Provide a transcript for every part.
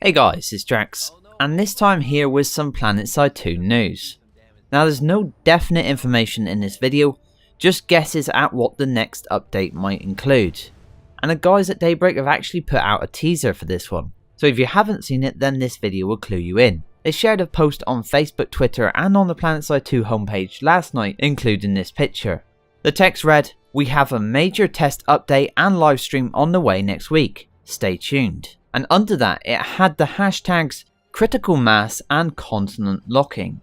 Hey guys, it's Drax, and this time here with some PlanetSide 2 news. Now there's no definite information in this video, just guesses at what the next update might include. And the guys at Daybreak have actually put out a teaser for this one, so if you haven't seen it then this video will clue you in. They shared a post on Facebook, Twitter and on the PlanetSide 2 homepage last night including this picture. The text read, "We have a major test update and livestream on the way next week, stay tuned." And under that it had the hashtags critical mass and continent locking.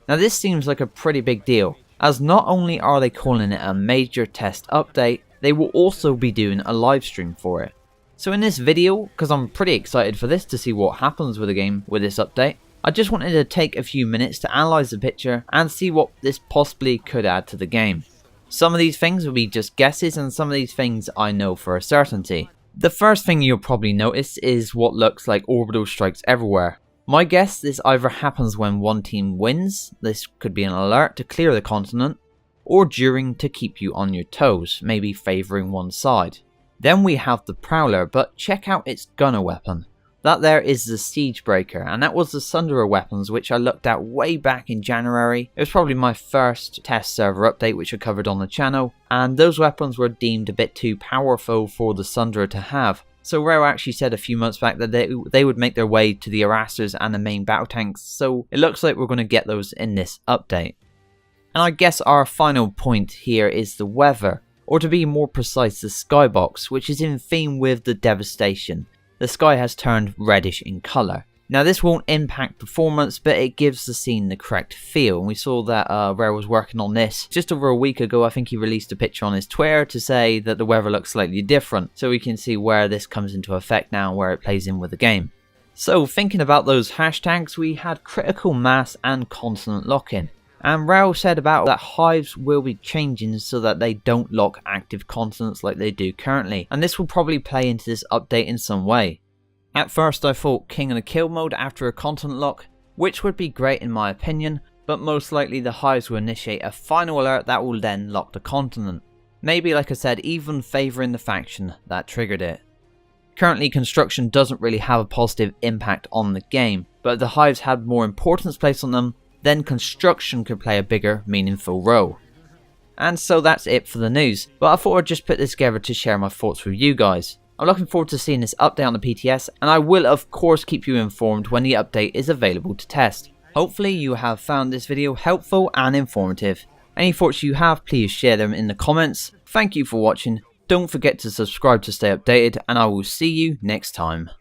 Now this seems like a pretty big deal, as not only are they calling it a major test update, they will also be doing a live stream for it. So in this video, because I'm pretty excited for this to see what happens with the game with this update, I just wanted to take a few minutes to analyse the picture and see what this possibly could add to the game. Some of these things will be just guesses and some of these things I know for a certainty. The first thing you'll probably notice is what looks like orbital strikes everywhere. My guess this either happens when one team wins, this could be an alert to clear the continent, or during to keep you on your toes, maybe favouring one side. Then we have the Prowler, but check out its gunner weapon. That there is the Siege Breaker, and that was the Sunderer weapons which I looked at way back in January. It was probably my first test server update which I covered on the channel, and those weapons were deemed a bit too powerful for the Sunderer to have. So Rare actually said a few months back that they would make their way to the harassers and the main battle tanks, so it looks like we're going to get those in this update. And I guess our final point here is the weather, or to be more precise the skybox, which is in theme with the devastation. The sky has turned reddish in colour. Now this won't impact performance, but it gives the scene the correct feel, and we saw that Rare was working on this just over a week ago. I think he released a picture on his Twitter to say that the weather looks slightly different, so we can see where this comes into effect now and where it plays in with the game. So thinking about those hashtags, we had critical mass and continent lock-in. And Rare said about that hives will be changing so that they don't lock active continents like they do currently, and this will probably play into this update in some way. At first I thought King of the Kill mode after a continent lock, which would be great in my opinion, but most likely the hives will initiate a final alert that will then lock the continent. Maybe, like I said, even favouring the faction that triggered it. Currently construction doesn't really have a positive impact on the game, but if the hives had more importance placed on them, then construction could play a bigger, meaningful role. And so that's it for the news, but I thought I'd just put this together to share my thoughts with you guys. I'm looking forward to seeing this update on the PTS, and I will of course keep you informed when the update is available to test. Hopefully you have found this video helpful and informative. Any thoughts you have, please share them in the comments. Thank you for watching, don't forget to subscribe to stay updated, and I will see you next time.